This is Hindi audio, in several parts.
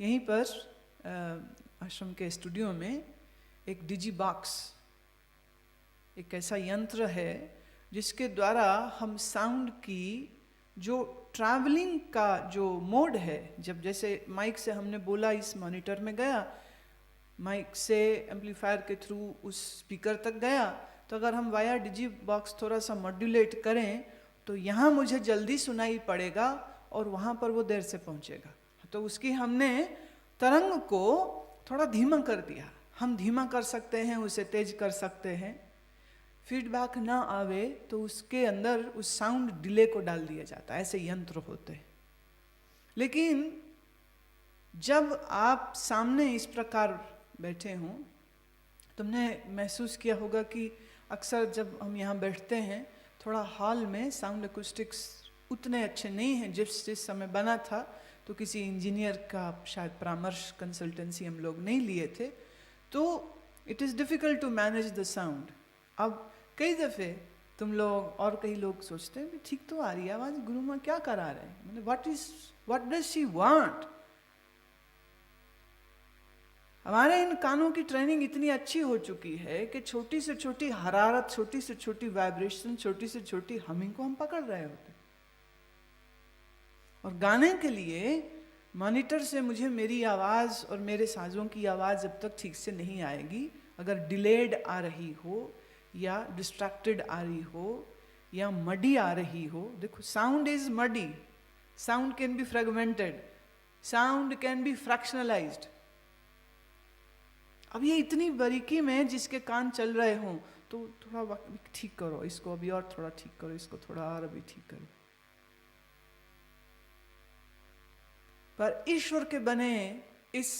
यहीं पर आश्रम के स्टूडियो में एक डिजी बॉक्स, एक ऐसा यंत्र है जिसके द्वारा हम साउंड की जो ट्रैवलिंग का जो मोड है, जब जैसे माइक से हमने बोला इस मॉनिटर में गया, माइक से एम्पलीफायर के थ्रू उस स्पीकर तक गया, तो अगर हम वाया डिजी बॉक्स थोड़ा सा मॉड्यूलेट करें तो यहाँ मुझे जल्दी सुनाई पड़ेगा और वहाँ पर वो देर से पहुँचेगा। तो उसकी हमने तरंग को थोड़ा धीमा कर दिया। हम धीमा कर सकते हैं, उसे तेज कर सकते हैं। फीडबैक ना आवे तो उसके अंदर उस साउंड डिले को डाल दिया जाता है। ऐसे यंत्र होते हैं। लेकिन जब आप सामने इस प्रकार बैठे हों, तुमने महसूस किया होगा कि अक्सर जब हम यहाँ बैठते हैं, थोड़ा हॉल में साउंड एक्यूस्टिक्स उतने अच्छे नहीं हैं जिस समय बना था। तो किसी इंजीनियर का शायद परामर्श, कंसल्टेंसी हम लोग नहीं लिए थे, तो it is difficult to manage the sound. अब कई दफ़े तुम लोग और कई लोग सोचते हैं ठीक तो आ रही है आवाज़, गुरु माँ क्या करा रहे हैं, मतलब व्हाट डज शी वांट। हमारे इन कानों की ट्रेनिंग इतनी अच्छी हो चुकी है कि छोटी से छोटी हरारत, छोटी से छोटी वाइब्रेशन, छोटी से छोटी हमिंग को हम पकड़ रहे होते। और गाने के लिए मॉनिटर से मुझे मेरी आवाज़ और मेरे साजों की आवाज़ जब तक ठीक से नहीं आएगी, अगर डिलेड आ रही हो या डिस्ट्रैक्टेड आ रही हो या मडी आ रही हो। देखो, sound is muddy, sound can be fragmented, sound can be fractionalised. अब ये इतनी बारीकी में जिसके कान चल रहे हों तो थोड़ा वक्त ठीक करो, इसको अभी और थोड़ा ठीक करो, इसको थोड़ा और अभी ठीक करो। पर ईश्वर के बने इस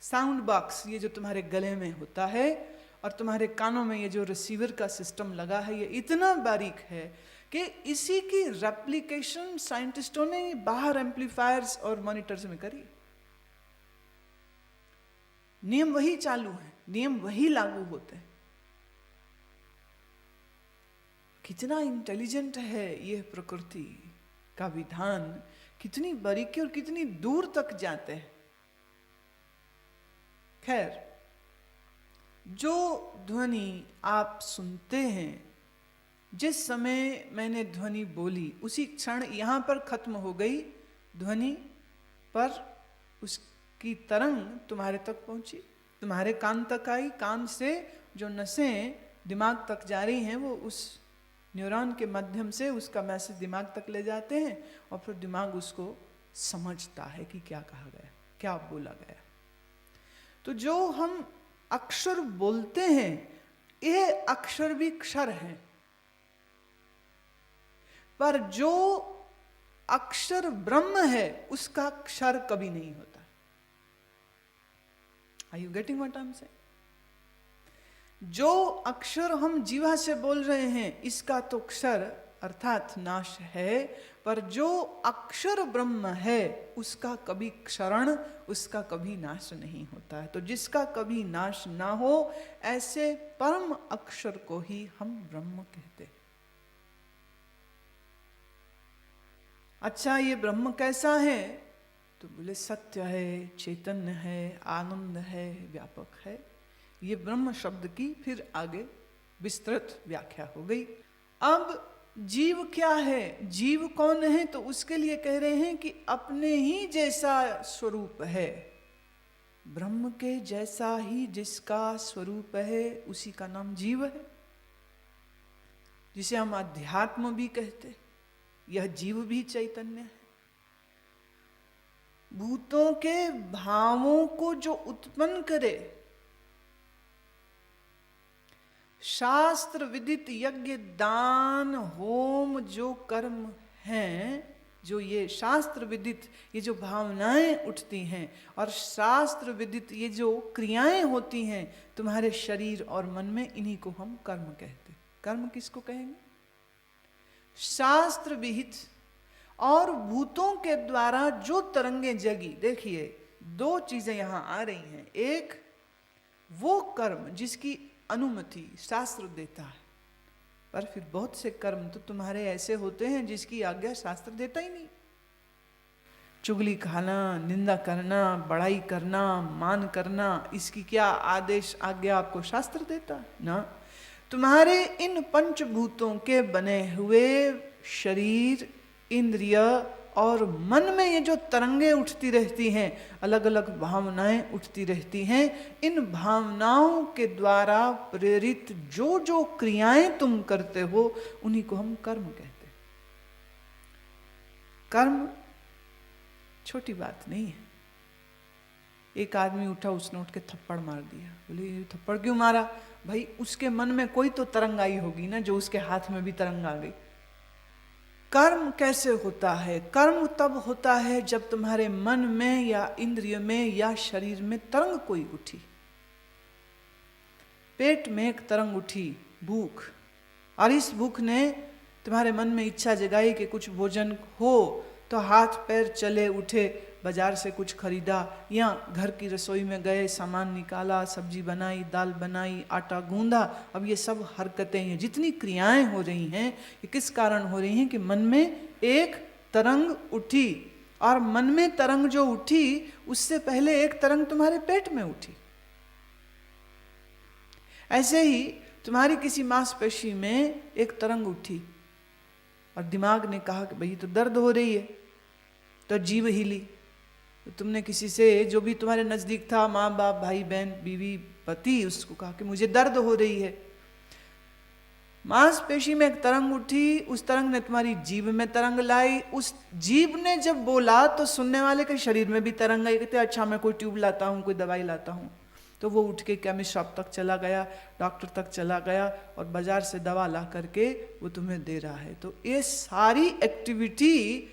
साउंड बॉक्स, ये जो तुम्हारे गले में होता है और तुम्हारे कानों में ये जो रिसीवर का सिस्टम लगा है, ये इतना बारीक है कि इसी की रेप्लिकेशन साइंटिस्टों ने बाहर एम्पलीफायर्स और मॉनिटर्स में करी। नियम वही चालू है, नियम वही लागू होते हैं। कितना इंटेलिजेंट है यह प्रकृति का विधान, कितनी बारीकी और कितनी दूर तक जाते हैं। खैर, जो ध्वनि आप सुनते हैं, जिस समय मैंने ध्वनि बोली उसी क्षण यहाँ पर खत्म हो गई ध्वनि, पर उसकी तरंग तुम्हारे तक पहुँची, तुम्हारे कान तक आई। कान से जो नसें दिमाग तक जा रही हैं वो उस न्यूरॉन के माध्यम से उसका मैसेज दिमाग तक ले जाते हैं और फिर दिमाग उसको समझता है कि क्या कहा गया, क्या बोला गया। तो जो हम अक्षर बोलते हैं, ये अक्षर भी क्षर हैं, पर जो अक्षर ब्रह्म है उसका क्षर कभी नहीं होता। Are you getting what I am saying? जो अक्षर हम जीवा से बोल रहे हैं इसका तो क्षर अर्थात नाश है, पर जो अक्षर ब्रह्म है उसका कभी क्षरण, उसका कभी नाश नहीं होता है। तो जिसका कभी नाश ना हो, ऐसे परम अक्षर को ही हम ब्रह्म कहते हैं। अच्छा, ये ब्रह्म कैसा है? तो बोले सत्य है, चैतन्य है, आनंद है, व्यापक है। ये ब्रह्म शब्द की फिर आगे विस्तृत व्याख्या हो गई। अब जीव क्या है, जीव कौन है? तो उसके लिए कह रहे हैं कि अपने ही जैसा स्वरूप है, ब्रह्म के जैसा ही जिसका स्वरूप है उसी का नाम जीव है, जिसे हम अध्यात्म भी कहते। यह जीव भी चैतन्य है। भूतों के भावों को जो उत्पन्न करे, शास्त्र विदित यज्ञ दान होम जो कर्म हैं, जो ये शास्त्र विदित ये जो भावनाएं उठती हैं और शास्त्र विदित ये जो क्रियाएं होती हैं तुम्हारे शरीर और मन में, इन्हीं को हम कर्म कहते। कर्म किसको कहेंगे? शास्त्र विहित और भूतों के द्वारा जो तरंगें जगी। देखिए, दो चीजें यहां आ रही हैं। एक वो कर्म जिसकी अनुमति शास्त्र देता है, पर फिर बहुत से कर्म तो तुम्हारे ऐसे होते हैं जिसकी आज्ञा शास्त्र देता ही नहीं। चुगली खाना, निंदा करना, बड़ाई करना, मान करना, इसकी क्या आदेश आज्ञा आपको शास्त्र देता ना। तुम्हारे इन पंचभूतों के बने हुए शरीर, इंद्रिय और मन में ये जो तरंगे उठती रहती हैं, अलग अलग भावनाएं उठती रहती हैं, इन भावनाओं के द्वारा प्रेरित जो जो क्रियाएं तुम करते हो उन्हीं को हम कर्म कहते हैं। कर्म छोटी बात नहीं है। एक आदमी उठा, उसने उठ के थप्पड़ मार दिया। बोले थप्पड़ क्यों मारा? भाई उसके मन में कोई तो तरंग आई होगी ना, जो उसके हाथ में भी तरंग आ गई। कर्म कैसे होता है? कर्म तब होता है जब तुम्हारे मन में या इंद्रिय में या शरीर में तरंग कोई उठी। पेट में एक तरंग उठी, भूख, और इस भूख ने तुम्हारे मन में इच्छा जगाई कि कुछ भोजन हो, तो हाथ पैर चले उठे, बाजार से कुछ खरीदा या घर की रसोई में गए, सामान निकाला, सब्जी बनाई, दाल बनाई, आटा गूंदा। अब ये सब हरकतें, ये जितनी क्रियाएं हो रही हैं, ये किस कारण हो रही हैं? कि मन में एक तरंग उठी, और मन में तरंग जो उठी उससे पहले एक तरंग तुम्हारे पेट में उठी। ऐसे ही तुम्हारी किसी मांसपेशी में एक तरंग उठी और दिमाग ने कहा कि भाई तो दर्द हो रही है, तो जीभ हिली। तो तुमने किसी से, जो भी तुम्हारे नजदीक था, माँ बाप, भाई बहन, बीवी, पति, उसको कहा कि मुझे दर्द हो रही है। मांसपेशी में एक तरंग उठी, उस तरंग ने तुम्हारी जीभ में तरंग लाई। उस जीभ ने जब बोला तो सुनने वाले के शरीर में भी तरंग आई। कहते अच्छा मैं कोई ट्यूब लाता हूँ, कोई दवाई लाता हूँ। तो वो उठ के केमिस्ट शॉप तक चला गया, डॉक्टर तक चला गया और बाजार से दवा ला करके वो तुम्हें दे रहा है। तो ये सारी एक्टिविटी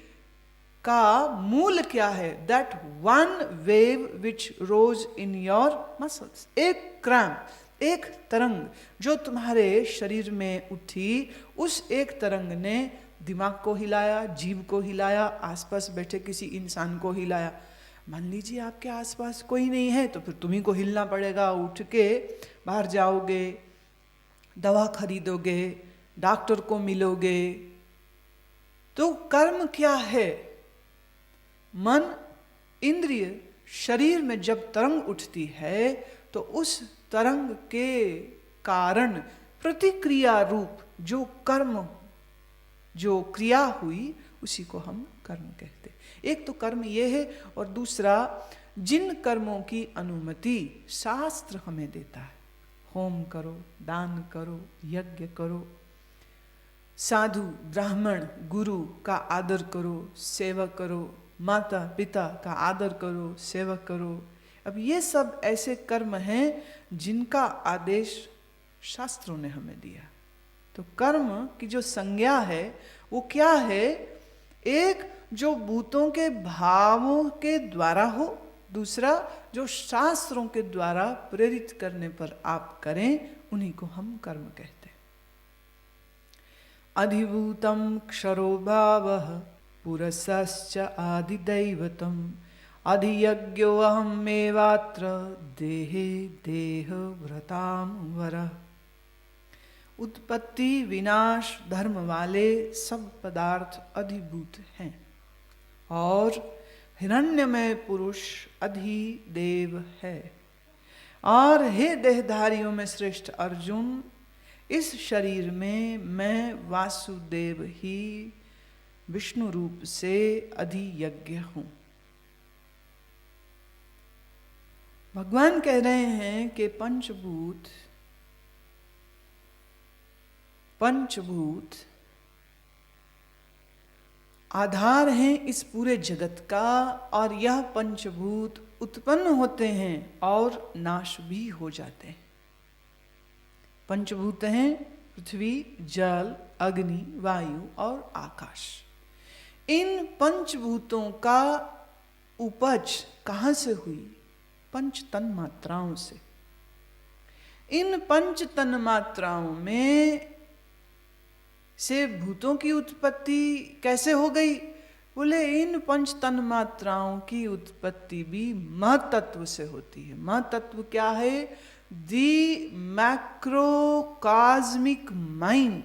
का मूल क्या है? That one wave which rose in your muscles. एक क्रैम्प, एक तरंग जो तुम्हारे शरीर में उठी, उस एक तरंग ने दिमाग को हिलाया, जीभ को हिलाया, आसपास बैठे किसी इंसान को हिलाया। मान लीजिए आपके आसपास कोई नहीं है तो फिर तुम्ही को हिलना पड़ेगा। उठ के बाहर जाओगे, दवा खरीदोगे, डॉक्टर को मिलोगे। तो कर्म क्या है? मन, इंद्रिय, शरीर में जब तरंग उठती है तो उस तरंग के कारण प्रतिक्रिया रूप जो कर्म, जो क्रिया हुई, उसी को हम कर्म कहते हैं। एक तो कर्म ये है, और दूसरा जिन कर्मों की अनुमति शास्त्र हमें देता है, होम करो, दान करो, यज्ञ करो, साधु, ब्राह्मण, गुरु का आदर करो, सेवा करो, माता पिता का आदर करो, सेवा करो। अब ये सब ऐसे कर्म हैं जिनका आदेश शास्त्रों ने हमें दिया। तो कर्म की जो संज्ञा है वो क्या है? एक जो भूतों के भावों के द्वारा हो, दूसरा जो शास्त्रों के द्वारा प्रेरित करने पर आप करें, उन्हीं को हम कर्म कहते हैं। अधिभूतम क्षरो भावः पुरसश्च आदिदैवतम अधियज्ञो अहमेवात्र देहे देहव्रतां वरः। उत्पत्ति विनाश धर्म वाले सब पदार्थ अधिभूत हैं और हिरण्यमय पुरुष अधिदेव है। और हे देहधारियों में श्रेष्ठ अर्जुन, इस शरीर में मैं वासुदेव ही विष्णु रूप से अधियज्ञ हूं। भगवान कह रहे हैं कि पंचभूत आधार हैं इस पूरे जगत का, और यह पंचभूत उत्पन्न होते हैं और नाश भी हो जाते हैं। पंचभूत हैं पृथ्वी, जल, अग्नि, वायु और आकाश। इन पंचभूतों का उपज कहाँ से हुई? पंच तन मात्राओं से। इन पंच तन मात्राओं में से भूतों की उत्पत्ति कैसे हो गई? बोले इन पंच तन मात्राओं की उत्पत्ति भी महतत्व से होती है। महतत्व क्या है? दी मैक्रोकॉस्मिक माइंड,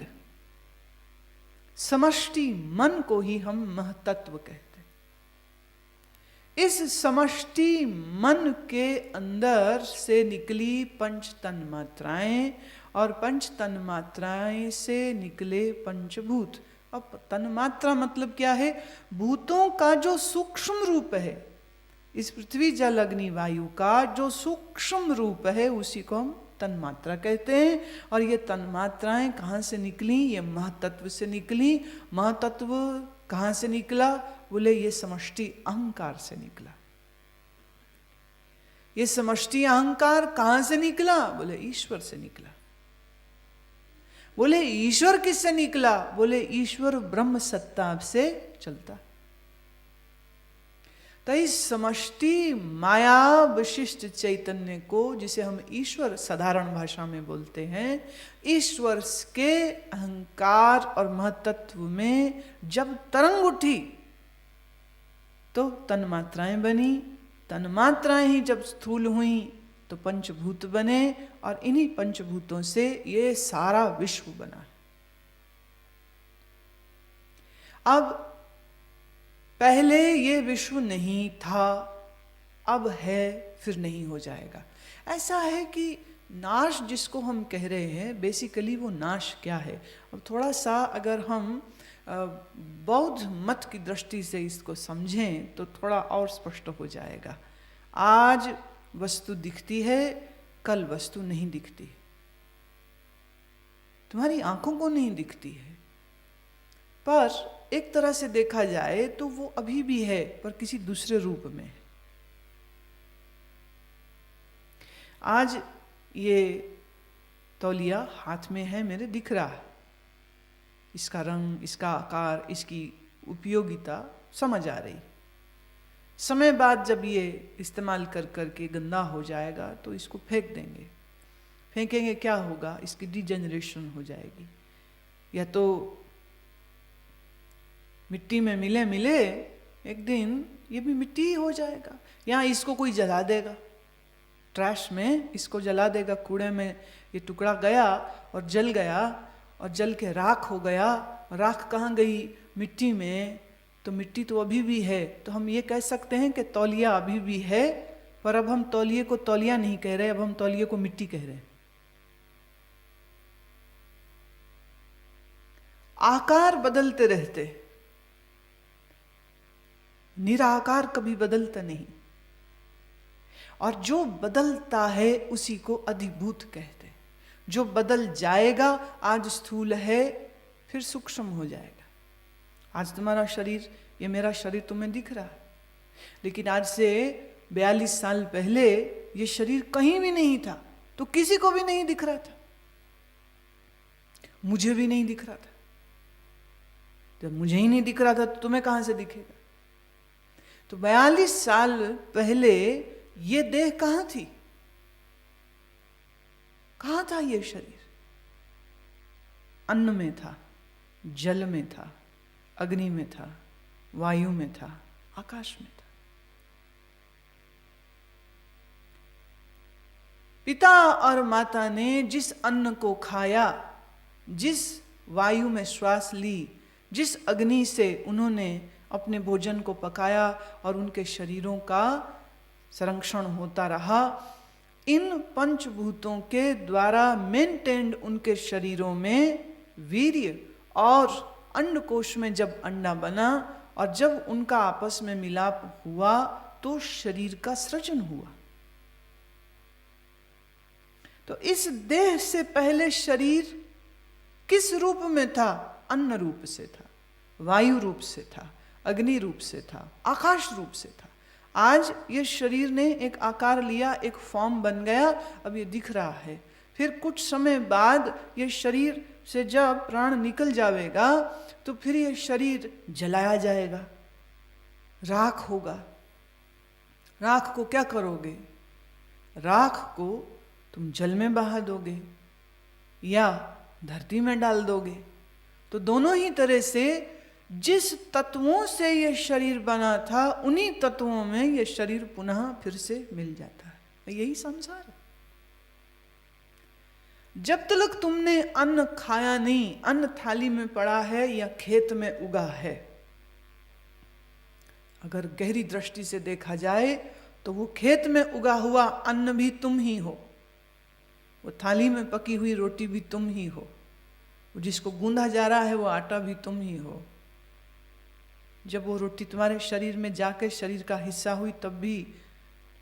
समष्टि मन को ही हम महतत्व कहते हैं। इस समष्टि मन के अंदर से निकली पंच तन मात्राएं और पंच तन मात्राएं से निकले पंचभूत। अब तन मात्रा मतलब क्या है? भूतों का जो सूक्ष्म रूप है, इस पृथ्वी जल अग्नि वायु का जो सूक्ष्म रूप है उसी को हम तन मात्रा कहते हैं। और ये तन मात्राएं कहाँ से निकली? ये महातत्व से निकली। महातत्व कहाँ से निकला? बोले ये समष्टि अहंकार से निकला। ये समष्टि अहंकार कहाँ से निकला? बोले ईश्वर से निकला। बोले ईश्वर किससे निकला? बोले ईश्वर ब्रह्म सत्ता से चलता। तो इस समष्टि माया विशिष्ट चैतन्य को, जिसे हम ईश्वर साधारण भाषा में बोलते हैं, ईश्वर के अहंकार और महतत्व में जब तरंग उठी तो तन्मात्राएं बनी। तन्मात्राएं ही जब स्थूल हुई तो पंचभूत बने और इन्हीं पंचभूतों से ये सारा विश्व बना। अब पहले ये विश्व नहीं था, अब है, फिर नहीं हो जाएगा। ऐसा है कि नाश जिसको हम कह रहे हैं, बेसिकली वो नाश क्या है? अब थोड़ा सा अगर हम बौद्ध मत की दृष्टि से इसको समझें तो थोड़ा और स्पष्ट हो जाएगा। आज वस्तु दिखती है, कल वस्तु नहीं दिखती। तुम्हारी आंखों को नहीं दिखती है, पर एक तरह से देखा जाए तो वो अभी भी है, पर किसी दूसरे रूप में। आज ये तौलिया हाथ में है, मेरे दिख रहा है। इसका रंग, इसका आकार, इसकी उपयोगिता समझ आ रही। समय बाद जब ये इस्तेमाल कर करके गंदा हो जाएगा तो इसको फेंक देंगे। फेंकेंगे, क्या होगा? इसकी डिजेनरेशन हो जाएगी। या तो मिट्टी में मिले मिले एक दिन ये भी मिट्टी ही हो जाएगा, या इसको कोई जला देगा, ट्रैश में इसको जला देगा। कूड़े में ये टुकड़ा गया और जल गया, और जल के राख हो गया। राख कहाँ गई? मिट्टी में। तो मिट्टी तो अभी भी है। तो हम ये कह सकते हैं कि तौलिया अभी भी है, पर अब हम तौलिए को तौलिया नहीं कह रहे, अब हम तौलिए को मिट्टी कह रहे हैं। आकार बदलते रहते, निराकार कभी बदलता नहीं। और जो बदलता है उसी को अधिभूत कहते। जो बदल जाएगा, आज स्थूल है फिर सूक्ष्म हो जाएगा। आज तुम्हारा शरीर, ये मेरा शरीर तुम्हें दिख रहा है, लेकिन आज से 42 साल पहले ये शरीर कहीं भी नहीं था, तो किसी को भी नहीं दिख रहा था, मुझे भी नहीं दिख रहा था। जब मुझे ही नहीं दिख रहा था तो तुम्हें कहां से दिखेगा? तो 42 साल पहले ये देह कहां थी? कहां था ये शरीर? अन्न में था, जल में था, अग्नि में था, वायु में था, आकाश में था। पिता और माता ने जिस अन्न को खाया, जिस वायु में श्वास ली, जिस अग्नि से उन्होंने अपने भोजन को पकाया और उनके शरीरों का संरक्षण होता रहा, इन पंचभूतों के द्वारा मेंटेन्ड उनके शरीरों में वीर्य और अंडकोश में जब अंडा बना और जब उनका आपस में मिलाप हुआ तो शरीर का सृजन हुआ। तो इस देह से पहले शरीर किस रूप में था? अन्न रूप से था, वायु रूप से था, अग्नि रूप से था, आकाश रूप से था। आज ये शरीर ने एक आकार लिया, एक फॉर्म बन गया, अब ये दिख रहा है। फिर कुछ समय बाद ये शरीर से जब प्राण निकल जाएगा तो फिर ये शरीर जलाया जाएगा, राख होगा। राख को क्या करोगे? राख को तुम जल में बहा दोगे या धरती में डाल दोगे। तो दोनों ही तरह से जिस तत्वों से यह शरीर बना था, उन्हीं तत्वों में यह शरीर पुनः फिर से मिल जाता है। यही संसार है। जब तक तुमने अन्न खाया नहीं, अन्न थाली में पड़ा है या खेत में उगा है, अगर गहरी दृष्टि से देखा जाए तो वो खेत में उगा हुआ अन्न भी तुम ही हो, वो थाली में पकी हुई रोटी भी तुम ही हो, वो जिसको गूंधा जा रहा है वो आटा भी तुम ही हो। जब वो रोटी तुम्हारे शरीर में जाकर शरीर का हिस्सा हुई तब भी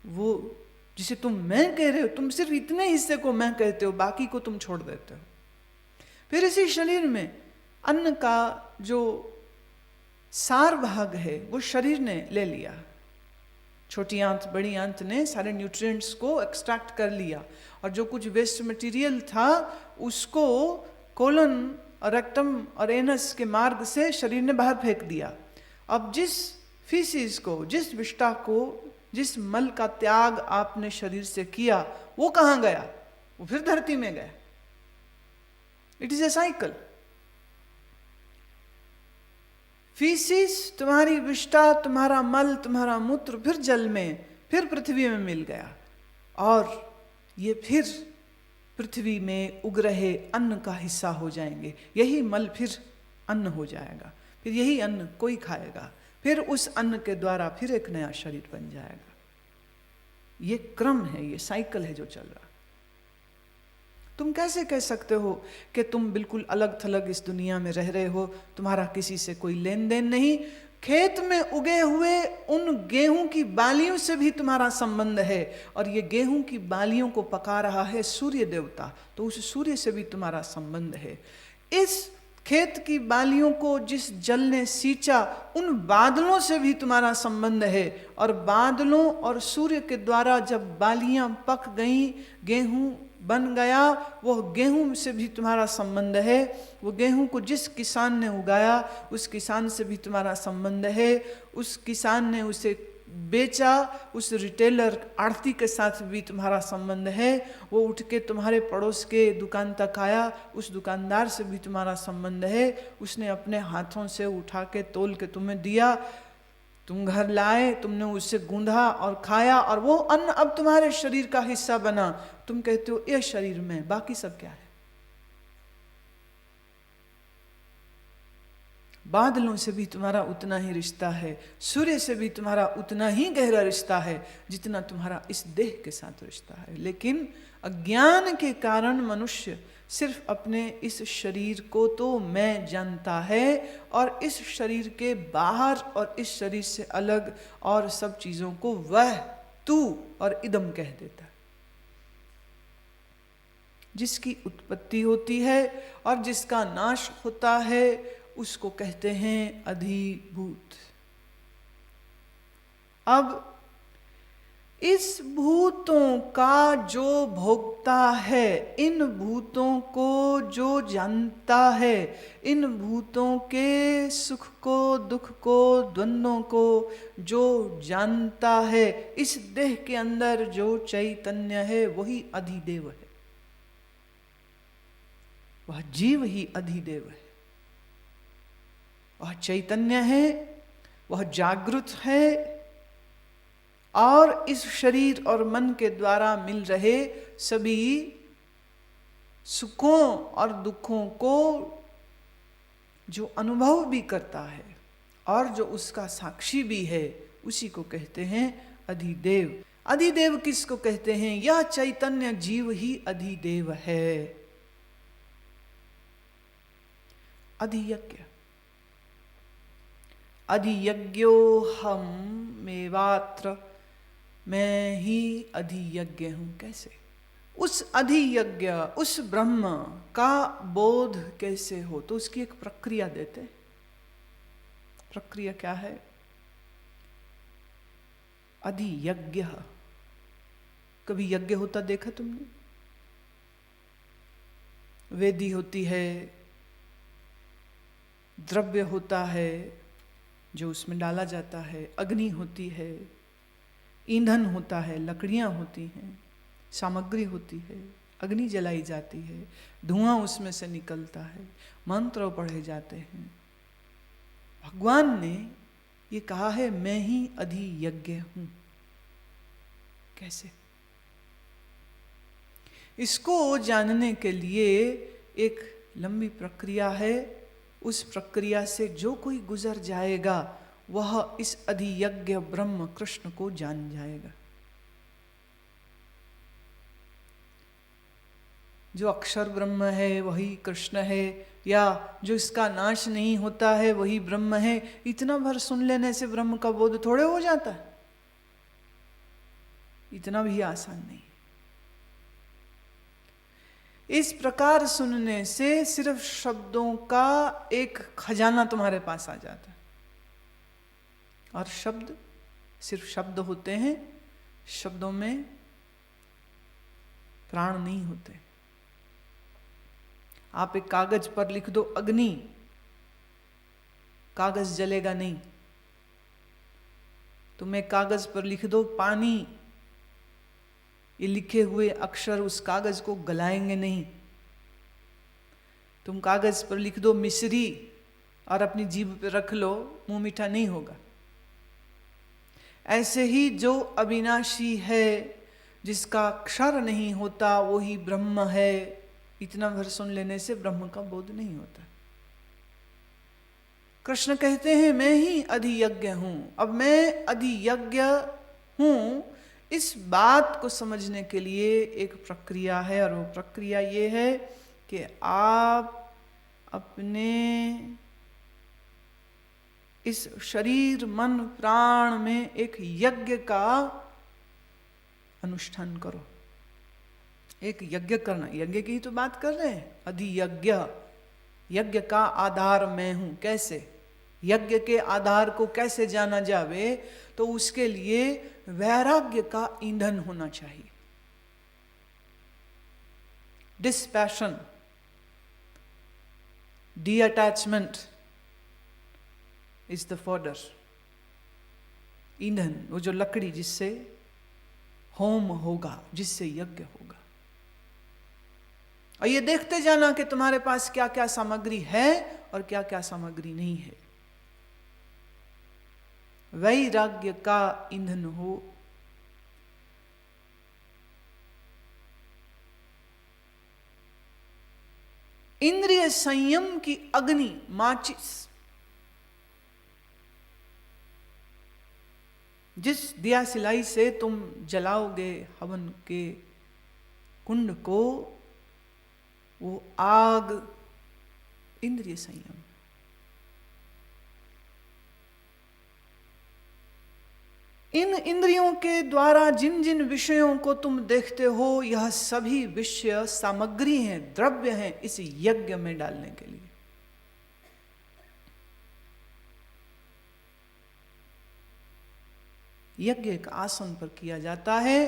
वो जिसे तुम मैं कह रहे हो, तुम सिर्फ इतने हिस्से को मैं कहते हो, बाकी को तुम छोड़ देते हो। फिर इसी शरीर में अन्न का जो सार भाग है वो शरीर ने ले लिया, छोटी आंत बड़ी आंत ने सारे न्यूट्रिएंट्स को एक्सट्रैक्ट कर लिया, और जो कुछ वेस्ट मटेरियल था उसको कोलन और रेक्टम और एनस के मार्ग से शरीर ने बाहर फेंक दिया। अब जिस फीसिस को, जिस विष्ठा को, जिस मल का त्याग आपने शरीर से किया वो कहाँ गया? वो फिर धरती में गया। It is a cycle. Faeces, तुम्हारी विष्ठा, तुम्हारा मल, तुम्हारा मूत्र फिर जल में, फिर पृथ्वी में मिल गया, और ये फिर पृथ्वी में उग रहे अन्न का हिस्सा हो जाएंगे। यही मल फिर अन्न हो जाएगा, फिर यही अन्न कोई खाएगा, फिर उस अन्न के द्वारा फिर एक नया शरीर बन जाएगा। ये क्रम है, ये साइकिल है जो चल रहा। तुम कैसे कह सकते हो कि तुम बिल्कुल अलग थलग इस दुनिया में रह रहे हो, तुम्हारा किसी से कोई लेन देन नहीं? खेत में उगे हुए उन गेहूं की बालियों से भी तुम्हारा संबंध है, और ये गेहूं की बालियों को पका रहा है सूर्य देवता, तो उस सूर्य से भी तुम्हारा संबंध है। इस खेत की बालियों को जिस जल ने सींचा उन बादलों से भी तुम्हारा संबंध है, और बादलों और सूर्य के द्वारा जब बालियां पक गईं, गेहूं बन गया, वो गेहूं से भी तुम्हारा संबंध है। वो गेहूं को जिस किसान ने उगाया उस किसान से भी तुम्हारा संबंध है। उस किसान ने उसे बेचा, उस रिटेलर आड़ती के साथ भी तुम्हारा संबंध है। वो उठ के तुम्हारे पड़ोस के दुकान तक आया, उस दुकानदार से भी तुम्हारा संबंध है। उसने अपने हाथों से उठा के तोल के तुम्हें दिया, तुम घर लाए, तुमने उससे गूंधा और खाया, और वो अन्न अब तुम्हारे शरीर का हिस्सा बना। तुम कहते हो ये शरीर में, बाकी सब क्या है? बादलों से भी तुम्हारा उतना ही रिश्ता है, सूर्य से भी तुम्हारा उतना ही गहरा रिश्ता है जितना तुम्हारा इस देह के साथ रिश्ता है। लेकिन अज्ञान के कारण मनुष्य सिर्फ अपने इस शरीर को तो मैं जानता है, और इस शरीर के बाहर और इस शरीर से अलग और सब चीजों को वह, तू और इदम कह देता है। जिसकी उत्पत्ति होती है और जिसका नाश होता है उसको कहते हैं अधिभूत। अब इस भूतों का जो भोगता है, इन भूतों को जो जानता है, इन भूतों के सुख को, दुख को, द्वंद्वों को जो जानता है, इस देह के अंदर जो चैतन्य है वही अधिदेव है। वह जीव ही अधिदेव है। वह चैतन्य है, वह जागृत है, और इस शरीर और मन के द्वारा मिल रहे सभी सुखों और दुखों को जो अनुभव भी करता है और जो उसका साक्षी भी है, उसी को कहते हैं अधिदेव। अधिदेव किसको कहते हैं? यह चैतन्य जीव ही अधिदेव है। अधियज्ञ, अधियज्ञो हम मेवात्र, मैं ही अधियज्ञ हूं। कैसे? उस अधियज्ञ, उस ब्रह्म का बोध कैसे हो? तो उसकी एक प्रक्रिया देते। प्रक्रिया क्या है? अधियज्ञ। कभी यज्ञ होता देखा तुमने? वेदी होती है, द्रव्य होता है जो उसमें डाला जाता है, अग्नि होती है, ईंधन होता है, लकड़ियां होती हैं, सामग्री होती है, अग्नि जलाई जाती है, धुआं उसमें से निकलता है, मंत्र पढ़े जाते हैं। भगवान ने ये कहा है मैं ही अधियज्ञ हूं। कैसे? इसको जानने के लिए एक लंबी प्रक्रिया है। उस प्रक्रिया से जो कोई गुजर जाएगा वह इस अधियज्ञ ब्रह्म कृष्ण को जान जाएगा। जो अक्षर ब्रह्म है वही कृष्ण है, या जो इसका नाश नहीं होता है वही ब्रह्म है, इतना भर सुन लेने से ब्रह्म का बोध थोड़े हो जाता है। इतना भी आसान नहीं। इस प्रकार सुनने से सिर्फ शब्दों का एक खजाना तुम्हारे पास आ जाता है। और शब्द सिर्फ शब्द होते हैं, शब्दों में प्राण नहीं होते। आप एक कागज पर लिख दो अग्नि, कागज जलेगा नहीं। तुम एक कागज पर लिख दो पानी, ये लिखे हुए अक्षर उस कागज को गलाएंगे नहीं। तुम कागज पर लिख दो मिश्री और अपनी जीभ पे रख लो, मुंह मीठा नहीं होगा। ऐसे ही जो अविनाशी है, जिसका अक्षर नहीं होता, वो ही ब्रह्म है, इतना भर सुन लेने से ब्रह्म का बोध नहीं होता। कृष्ण कहते हैं मैं ही अधियज्ञ हूं। अब मैं अधियज्ञ हूं, इस बात को समझने के लिए एक प्रक्रिया है, और वो प्रक्रिया ये है कि आप अपने इस शरीर मन प्राण में एक यज्ञ का अनुष्ठान करो। एक यज्ञ करना, यज्ञ की तो बात कर रहे हैं। अधियज्ञ, यज्ञ का आधार मैं हूं। कैसे? यज्ञ के आधार को कैसे जाना जावे? तो उसके लिए वैराग्य का ईंधन होना चाहिए। डिस्पैशन, डिअटैचमेंट इज द फॉडर, ईंधन, वो जो लकड़ी जिससे होम होगा, जिससे यज्ञ होगा। और ये देखते जाना कि तुम्हारे पास क्या क्या सामग्री है और क्या क्या सामग्री नहीं है। वैराग्य का ईंधन हो। इंद्रिय संयम की अग्नि, माचिस, जिस दिया सिलाई से तुम जलाओगे हवन के कुंड को, वो आग इंद्रिय संयम। इन इंद्रियों के द्वारा जिन जिन विषयों को तुम देखते हो, यह सभी विषय सामग्री हैं, द्रव्य हैं इस यज्ञ में डालने के लिए। यज्ञ एक आसन पर किया जाता है,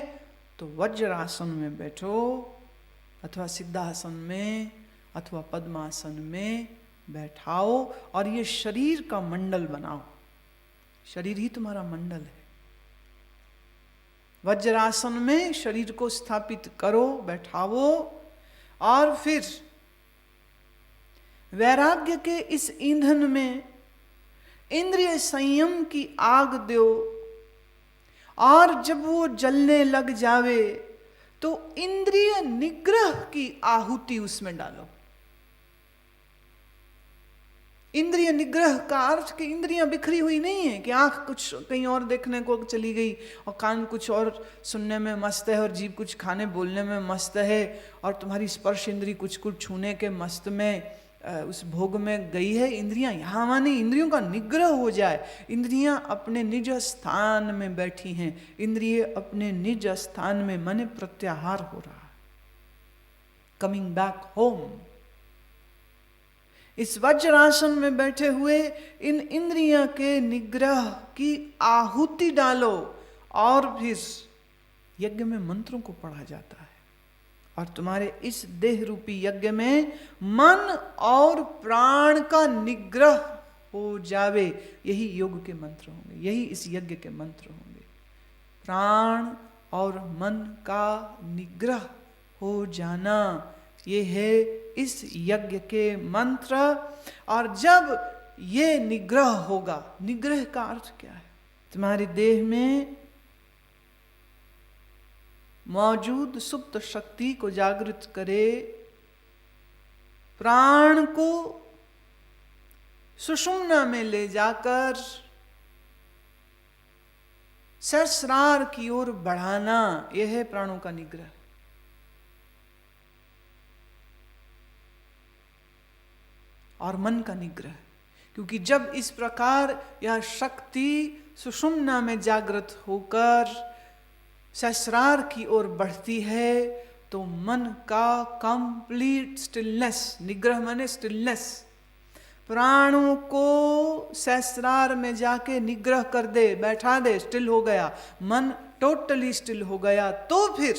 तो वज्रासन में बैठो, अथवा सिद्धासन में, अथवा पद्मासन में बैठाओ, और ये शरीर का मंडल बनाओ। शरीर ही तुम्हारा मंडल है। वज्रासन में शरीर को स्थापित करो, बैठाओ, और फिर वैराग्य के इस ईंधन में इंद्रिय संयम की आग दो, और जब वो जलने लग जावे तो इंद्रिय निग्रह की आहुति उसमें डालो। इंद्रिय निग्रह का अर्थ कि इंद्रियां बिखरी हुई नहीं है, कि आंख कुछ कहीं और देखने को चली गई, और कान कुछ और सुनने में मस्त है, और जीभ कुछ खाने बोलने में मस्त है, और तुम्हारी स्पर्श इंद्री कुछ कुछ छूने के मस्त में उस भोग में गई है। इंद्रियां यहाँ माने इंद्रियों का निग्रह हो जाए। इंद्रियां अपने निज स्थान में बैठी हैं, इंद्रिय अपने निज स्थान में, मन प्रत्याहार हो रहा है, कमिंग बैक होम। इस वज्रासन में बैठे हुए इन इंद्रियों के निग्रह की आहुति डालो, और फिर यज्ञ में मंत्रों को पढ़ा जाता है, और तुम्हारे इस देह रूपी यज्ञ में मन और प्राण का निग्रह हो जावे। यही योग के मंत्र होंगे, यही इस यज्ञ के मंत्र होंगे। प्राण और मन का निग्रह हो जाना, ये है इस यज्ञ के मंत्र। और जब ये निग्रह होगा, निग्रह का अर्थ क्या है? तुम्हारे देह में मौजूद सुप्त शक्ति को जागृत करे, प्राण को सुषुम्ना में ले जाकर सहस्रार की ओर बढ़ाना, यह है प्राणों का निग्रह। और मन का निग्रह, क्योंकि जब इस प्रकार यह शक्ति सुषुम्ना में जागृत होकर सहस्रार की ओर बढ़ती है तो मन का कंप्लीट स्टिलनेस, निग्रह माने स्टिलनेस, प्राणों को सहस्रार में जाके निग्रह कर दे, बैठा दे, स्टिल हो गया, मन टोटली स्टिल हो गया, तो फिर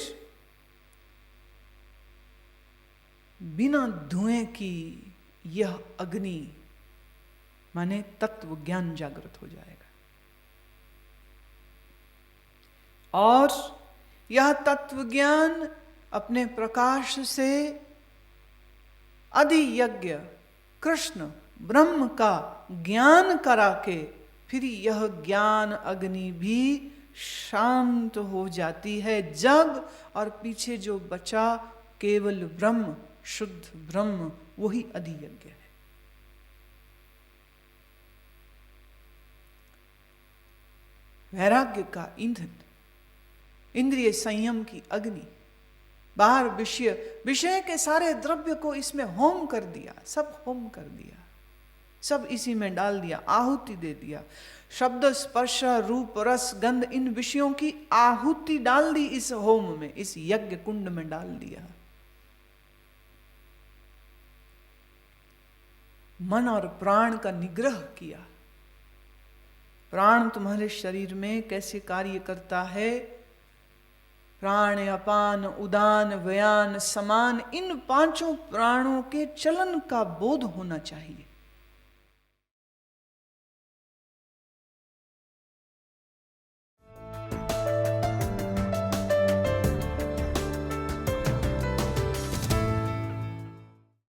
बिना धुएं की यह अग्नि माने तत्व ज्ञान जागृत हो जाएगा। और यह तत्व ज्ञान अपने प्रकाश से अधियज्ञ कृष्ण ब्रह्म का ज्ञान करा के फिर यह ज्ञान अग्नि भी शांत हो जाती है जब, और पीछे जो बचा केवल ब्रह्म, शुद्ध ब्रह्म, वही अधियज्ञ है। वैराग्य का ईंधन, इंद्रिय संयम की अग्नि, बाहर विषय के सारे द्रव्य को इसमें होम कर दिया, सब होम कर दिया, सब इसी में डाल दिया, आहुति दे दिया। शब्द स्पर्श रूप रस गंध, इन विषयों की आहुति डाल दी इस होम में, इस यज्ञ कुंड में डाल दिया। मन और प्राण का निग्रह किया। प्राण तुम्हारे शरीर में कैसे कार्य करता है, प्राण अपान उदान व्यान समान, इन पांचों प्राणों के चलन का बोध होना चाहिए।